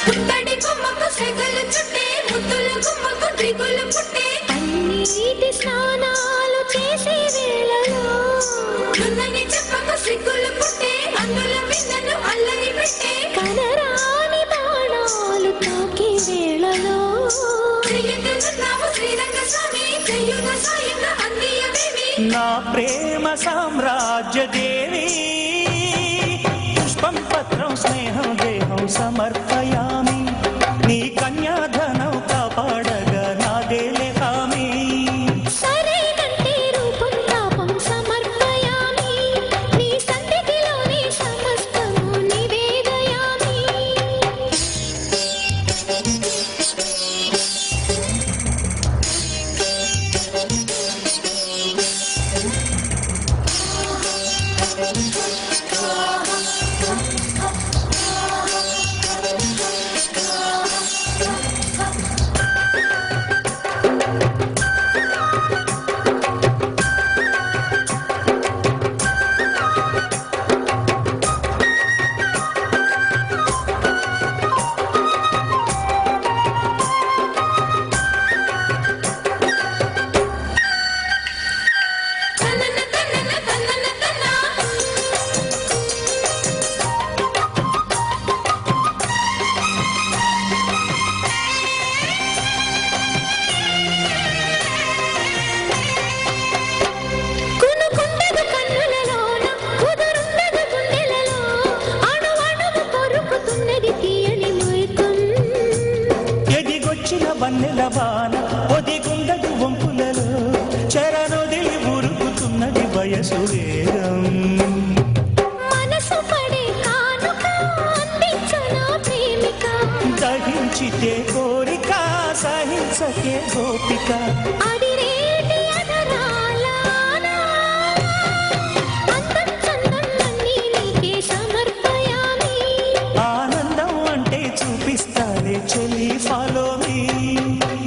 పుట్టడి గుమ్మకు సెగలు చుట్టే ముద్దుల గుమ్మకు దిగులు పుట్టే అన్నిటి స్నానాలు చేసే వేళలో నున్నని చెప్పకు సిగ్గులు పుట్టే అందుల విన్నను అల్లరి పెట్టే కనరాని బాణాలు తాకే వేళలో చెయ్యతున్నావు శ్రీరంగ స్వామి చెయ్యుగ సాయుగ అందియవేమి నా ప్రేమ సామ్రాజ్య దేవి పుష్పం పత్రం స్నేహం దేహం సమర్పయామి నీ కన్యాధనం కాపాడగా నాదేలే హామీ సరేనంటే రూపం తాపం సమర్పయామి నీ సన్నిధిలోనే సమస్తము నివేదయామి వన్నెల వాన ఒదిగుండదు వంపులలో చరణొదిలి ఉరుకుతున్నది వయసు వేగం మనసు పడే కానుక అందించనా ప్రేమిక దహించితే కోరిక సహించకే గోపిక అడిరేటి అధరాలానా అందం చందం అన్నీ నీకే సమర్పయామి ఆనందం అంటే చూపిస్తాలే చెల్లి ఫాలో మీ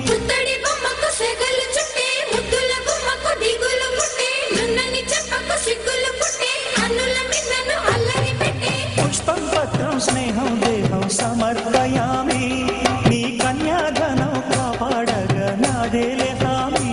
పుత్తడి బొమ్మకు సెగలు చుట్టే ముద్దుల గుమ్మకు దిగులు పుట్టే నున్నని చెప్పకు సిగ్గులు పుట్టే అన్నుల మిన్నను అల్లరి పెట్టే పుష్పం పత్రం స్నేహం దేహం సమర్పయామి నీ కన్యాధనం కాపాడగా నాదేలే హామీ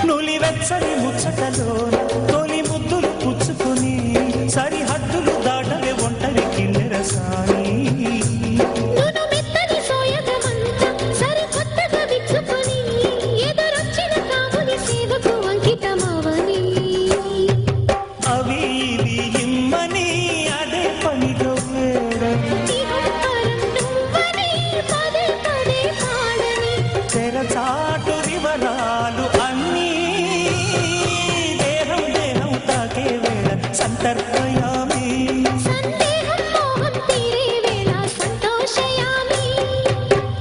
నులివెచ్చని ముచ్చటలో తొలి ముద్దులు పుచ్చుకొని సరిహద్దులు దాటలే ఒంటరి కిన్నెర సాని నును మెత్తని సోయగమంత సరికొత్తగా విచ్చుకొని ఎదురొచ్చిన కాముని సేవకు అంకితమవని అవి ఇవి ఇమ్మని అదే పనిలో వేడం ఇహపరం నువ్వని పదే పదే పాడని తెరచాటు వివరాలు అన్నీ దేహం దేహం తాకే వేళ సంతర్పయామి సందేహం మోహం తీరే వేళ సంతోషయామి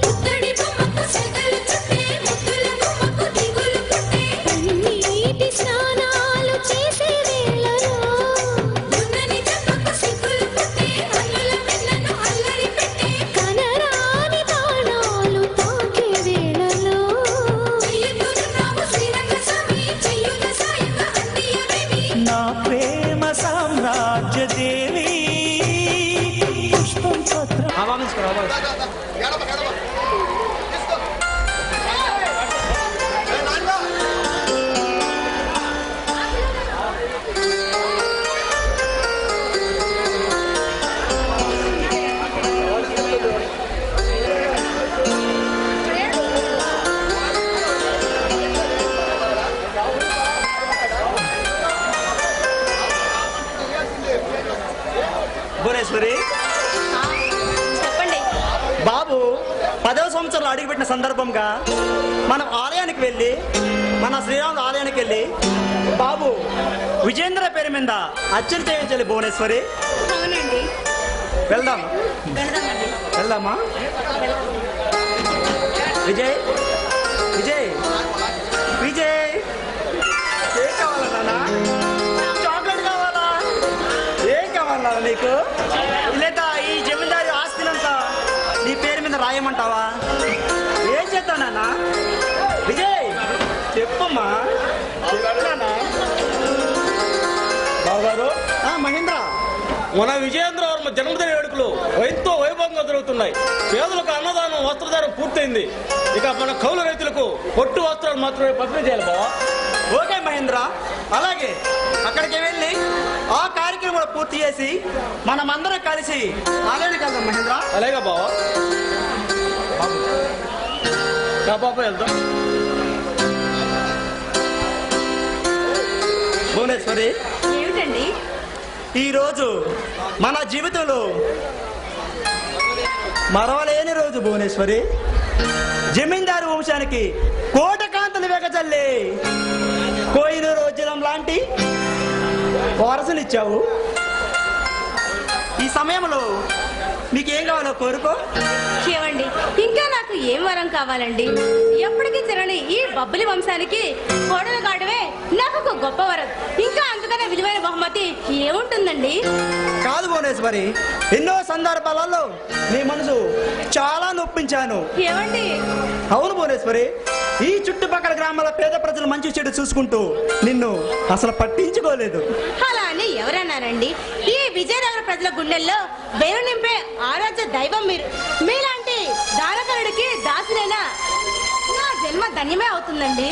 పుత్తడి బొమ్మకు సెగలు చుట్టే ముద్దుల గుమ్మకు దిగులు పుట్టే అన్నిటి స్నానాలు చేసే వేళలో నున్నని చెప్పకు సిగ్గులు పుట్టే అల్లుల పిల్లను అల్లరి పెట్టే కనరాని బాణాలు తాకే వేళలో చెయ్యతున్నావు పుట్టిన సందర్భంగా మనం ఆలయానికి వెళ్ళి మన శ్రీరాముడు ఆలయానికి వెళ్ళి బాబు విజేంద్ర పేరు మీద అర్చన చేయించాలి భువనేశ్వరి. అవునండి, వెళ్దాం, వెళదామండి. వెళ్దామా? విజయ్ విజయ్ విజయ్ ఏం కావాలా నాన్న? చాక్లెట్ కావాలా? ఏం కావాలా నీకు? లేదా ఈ జమీందారి ఆస్తినంతా నీ పేరు మీద రాయమంటావా? ఏం చేస్తావు నాన్న? విజయ్ చెప్పమ్మా. చెప్తానా బావగారు? మహేంద్ర, మన విజయేంద్రవర్మ జన్మదిన వేడుకలు ఎంతో వైభవంగా జరుగుతున్నాయి. పేదలకు అన్నదానం, వస్త్రదానం పూర్తయింది. ఇక మన కౌలు రైతులకు పొట్టు వస్త్రాలు మాత్రమే పంపిణీ చేయాలి బావా. ఓకే మహేంద్ర, అలాగే అక్కడికి వెళ్ళి ఆ కార్యక్రమం పూర్తి చేసి మనమందరం కలిసి ఆలయానికి వెళ్దాం మహేంద్ర. అలాగే బావా. పాప వెళ్దాం. భువనేశ్వరి, ఏమిటండి? ఈరోజు మన జీవితంలో మరవలేని రోజు భువనేశ్వరి. జమీందారు వంశానికి కోటకాంతలు వెగజల్లి కోయిన రోజులం లాంటి వారసునిచ్చావు. ఈ సమయంలో నీకేం కావాలో కోరుకో. ఏమండి, ఇంకా నాకు ఏం వరం కావాలండి? ఎప్పటికీ తిరగని ఈ బబ్బులి వంశానికి కోడలు కావడమే నాకు ఒక గొప్ప వరం. ఇంకా అంతకన్నా విలువైన బహుమతి ఏముంటుందండి? కాదు భువనేశ్వరి, ఎన్నో సందర్భాలలో నీ మనసు చాలా నొప్పించాను. ఏమండి? అవును భువనేశ్వరి, ఈ చుట్టుపక్కల గ్రామాల పేద ప్రజలు మంచి చెడు చూసుకుంటూ నిన్ను అసలు పట్టించుకోలేదు. అలా అని ఎవరన్నారండి? ఈ విజయనగర ప్రజల గుండెల్లో వేరు నింపే ఆరాధ్య దైవం మీరు. మీలాంటి దానకరుడికి దాసునైనా నా జన్మ ధన్యమే అవుతుందండి.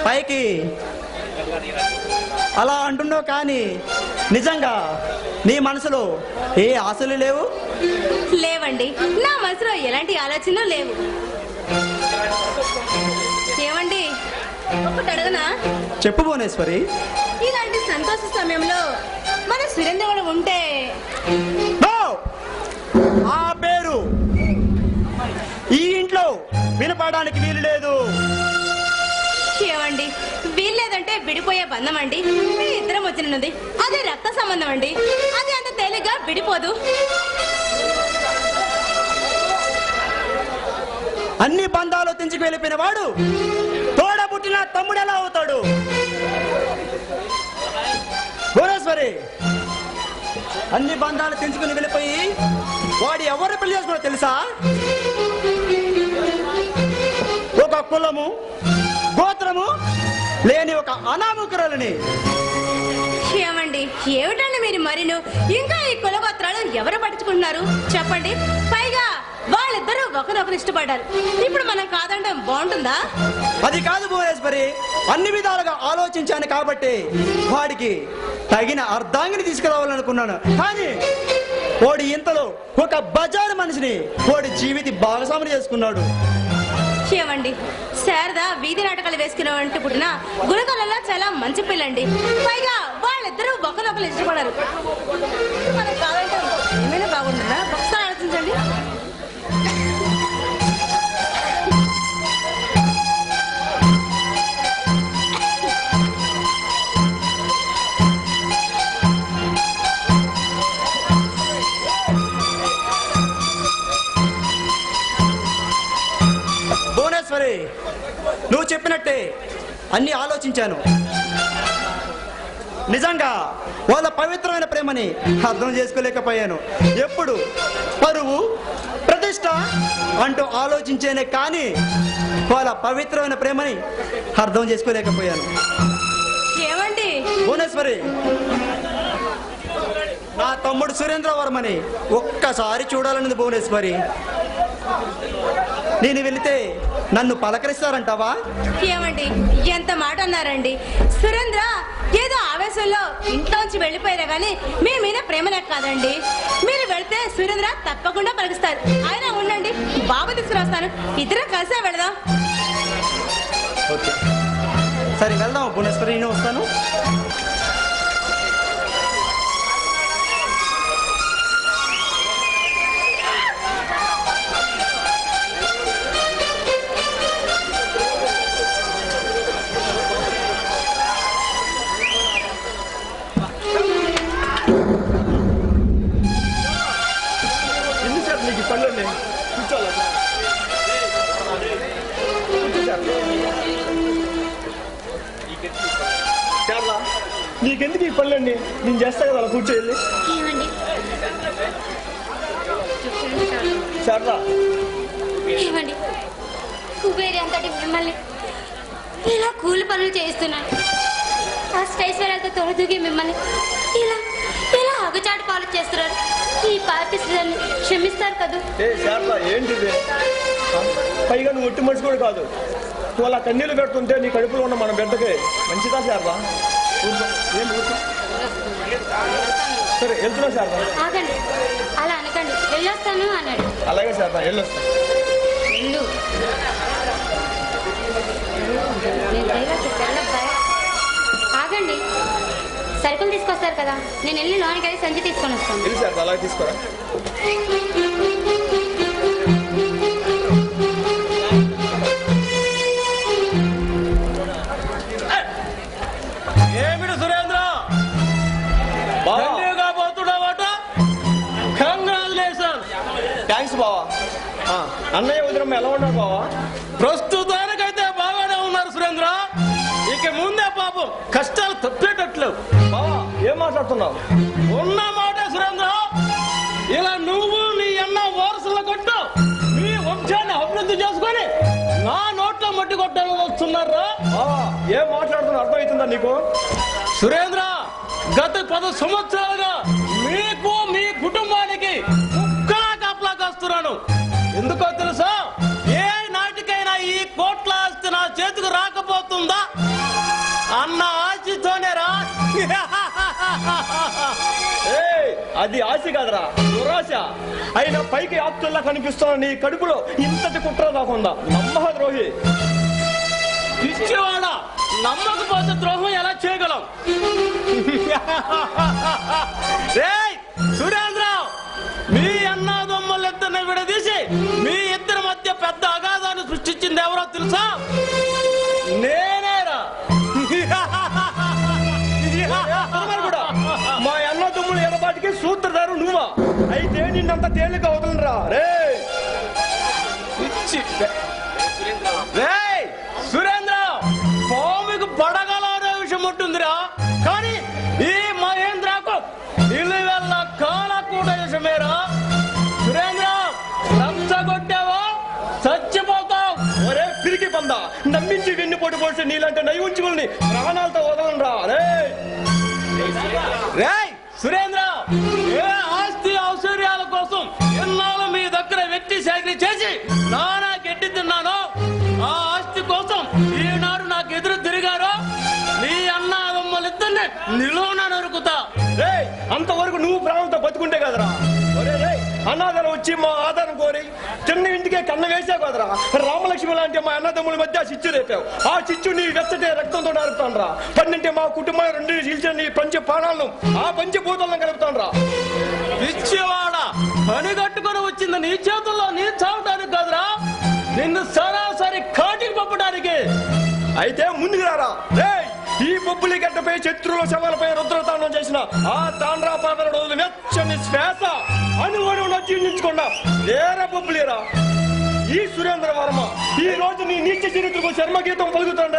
పైకి అలా అంటున్నావు కానీ నిజంగా నీ మనసులో ఏ ఆశలు లేవు? లేవండి, నా మనసులో ఎలాంటి ఆలోచనలు లేవు. ఏమండి, ఒకటి అడగనా? చెప్పు భువనేశ్వరి. ఇలాంటి సంతోష సమయంలో మన సురేంద్ర కూడా ఉంటే నో! ఆ పేరు ఈ ఇంట్లో వినపడడానికి వీలు లేదు. ఏమండి, వీల్లేదంటే విడిపోయే బంధం అండి. మీ ఇద్దరం వచ్చినది అది రక్త సంబంధం అండి. అది అంత తేలిగ్గా విడిపోదు. అన్ని బంధాలు తెంచుకు వెళ్ళిపోయిన వాడు తోడ పుట్టిన తమ్ముడు ఎలా అవుతాడు? భువనేశ్వరి, అన్ని బంధాలు తెంచుకుని వెళ్ళిపోయి వాడు ఎవరు పెళ్లి చేసుకున్నా తెలుసా? ఒక కులము గోత్రము లేని ఒక అనామకురాలని. ఏమండి, ఏమిటండి మీరు మరిను? ఇంకా ఈ కులగోత్రాలు ఎవరు పట్టించుకుంటున్నారు చెప్పండి? పైగా వాళ్ళిద్దరూ ఒకరొకరు ఇష్టపడ్డారు. ఇప్పుడు మనం కాదంటే బాగుంటుందా? అది కాదు భువనేశ్వరి, అన్ని విధాలుగా ఆలోచించాను కాబట్టి వాడికి తగిన అర్ధాంగిని తీసుకురావాలనుకున్నాను. కానీ వాడు ఇంతలో ఒక బజారు మనిషిని వాడి జీవిత భాగస్వామిని చేసుకున్నాడు. ఏమండి, శారద వీధి నాటకాలు వేసుకునేవంటూ పుట్టిన గుణకళలో చాలా మంచి పిల్లండి. పైగా వాళ్ళిద్దరూ ఒకరొకరు ఇష్టపడారు. మనం కాదంటే ఏమైనా బాగుంటుందా? ఒకసారి ఆలోచించండి. భువనేశ్వరి, నువ్వు చెప్పినట్టే అన్ని ఆలోచించాను. నిజంగా వాళ్ళ పవిత్రమైన ప్రేమని అర్థం చేసుకోలేకపోయాను. ఎప్పుడు పరువు ప్రతిష్ట అంటూ ఆలోచించేనే కానీ వాళ్ళ పవిత్రమైన ప్రేమని అర్థం చేసుకోలేకపోయాను. ఏమండి? భువనేశ్వరి, నా తమ్ముడు సురేంద్రవర్మని ఒక్కసారి చూడాలన్నది భువనేశ్వరి. నేను వెళితే నన్ను పలకరిస్తారంటావా? ఏమండి, ఎంత మాట అన్నారండి? సురేంద్ర ఏదో ఆవేశంలో ఇంట్లోంచి వెళ్ళిపోయారా గానీ మీ మీద ప్రేమ లేక కాదండి. మీరు వెళ్తే సురేంద్ర తప్పకుండా పలికిస్తారు. ఆయన ఉండండి, బాబు తీసుకురొస్తాను. ఇద్దరం కలిసే వెళదాం. ఓకే, సరే వెళ్దాం భువనేశ్వరి, నేను వస్తాను. పనులండి నేను చేస్తా కదా, అలా కూర్చోవెళ్ళి ఏమండి శారదా. ఏమండి కుబేరి అంతటి మిమ్మల్ని ఇలా కూలి పనులు చేస్తున్నాను. అష్టైశ్వర్యాలతో తొలదూగి మిమ్మల్ని ఇలా ఇలా అగచాటు పాలు చేస్తున్నారు. ఈ పాపిస్తాన్ని క్షమిస్తారు కదా. ఏ శారదా ఏంటిది? పైగా నువ్వు ఒట్టి మనిషి కూడా కాదు. నువ్వు అలా కన్నీళ్ళు పెడుతుంటే నీ కడుపులో ఉన్న మన బిడ్డకి మంచిదా శారదా? సరే వెళ్తున్నా శారదా. ఆగండి, అలా అనకండి. వెళ్ళొస్తాను అన్నాడు. అలాగే శారదా వెళ్ళొస్తా. వెళ్ళు. నేను ధైర్యం చెప్పాను, భయం. ఆగండి, సరుకులు తీసుకొస్తారు కదా, నేను వెళ్ళి లోనికి వెళ్ళి సంచి తీసుకొని వస్తాను. వెళ్ళి శారదా అలాగే తీసుకోరా. ఏమిటి సురేంద్ర, తండ్రిగా పోతున్నావట? కంగ్రాచులేషన్. థ్యాంక్స్ బావా. అన్నయ్య వదినమ్మ ఎలా ఉన్నారు బావా? ప్రస్తుతానికైతే బాగానే ఉన్నారు సురేంద్ర. ఇక ముందే పాపం కష్టాలు తప్పేటట్లు. బావా ఏం మాట్లాడుతున్నావు? ఉన్న మాట సురేంద్ర, ఇలా నువ్వు నీ అన్న వారసుల కొట్టు మీ వంశాన్ని అభివృద్ధి చేసుకొని నా నోట్లో మట్టి కొట్టాలని వస్తున్నారా? బావా ఏం మాట్లాడుతున్నావు అర్థమవుతుందా నీకు? సురేంద్ర, గత 10 సంవత్సరాలుగా మీకు మీ కుటుంబానికి కుక్కలా కాపలా కాస్తున్నాను. ఎందుకో తెలుసా? ఏ నాటికైనా ఈ కోట్ల ఆస్తి నా చేతికి రాకపోతుందా అన్న ఆశతోనేరా. అది ఆశ కాదురా, దురాశ. అయినా పైకి ఆప్తుల్లా కనిపిస్తున్న నీ కడుపులో ఇంతటి కుట్ర రాకుండా నమ్మహ ద్రోహి. ఇచ్చేవాడ నమ్మకపోతే ద్రోహం ఎలా చేయగలం? రేయ్ సురేంద్ర, మీ అన్నాదమ్ములిద్దరిని విడదీసి మీ ఇద్దరి మధ్య పెద్ద అగాధాన్ని సృష్టించింది ఎవరో తెలుసా? నేనేరా. కూడా మా అన్న తమ్ముడు ఎడబాటికి సూత్రధారు నువ్వా? అయితే నిన్నంత తేలిక వదలరా రే. రేయ్ సురేంద్ర, పాముకు పడగలనే విషయం ఉంటుందిరా, కానీ ఈ మహేంద్రకు నిలువెల్ల కాల కూడా విషమేరా. సురేంద్ర, రచ్చగొట్టావా చచ్చిపోతావు. ఒరే పిరికి పందా, నమ్మించి వెన్నుపోటు పోసి నీలాంటి నైవుంచుకుల్ని ప్రాణాలతో వదలరా రే. రేయ్ సురేంద్ర, ఏ ఆస్తి ఔశ్వర్యాల కోసం ఎన్నాళ్ళు మీ దగ్గర వ్యక్తి సేకరి చేసి నానా గడ్డి తిన్నానో, ఆ ఆస్తి కోసం ఈనాడు నాకు ఎదురు తిరిగారో నీ అన్న అమ్మలిద్దరిని నిలువున నరుకుతా. రే అంతవరకు నువ్వు ప్రాణంతో బతుకుంటే కదరా. ఒరే రే, అనాథలు వచ్చి మా ఆధారం కోరి చిన్న ఇంటికే కన్న వేసావు కదరా. రామలక్ష్మి లాంటి మా అన్నదమ్ముల మధ్య చిచ్చు రేపావు. ఆ చిచ్చు నీ వెచ్చటే రక్తంతో నరుకుతాను రా. పన్నింటే మా కుటుంబం 2 చీల్చిన నీ పంచ ప్రాణాలను ఆ పంచభూతాలను కలుపుతాను రా. పిచ్చివాడ, పని కట్టుకొని వచ్చింది నీ చేతుల్లో నీ చావటానికి కాదురా, నిన్ను సరాసరి కాటికి పంపడానికి. అయితే ముందుకు రారా రే. ఈ బొబ్బులి గడ్డపై శత్రువుల శవాలపై రుద్రతాండం చేసిన ఆ తాండ్రా పాదల రోజులు వెచ్చని శ్వాస అనువనువున జీర్ణించకుండా వేరే బొబ్బులేరా. ఈ సురేంద్ర వర్మ ఈ రోజు నీ నీచ చరిత్రకు శర్మ గీతం పలుకుతాండ.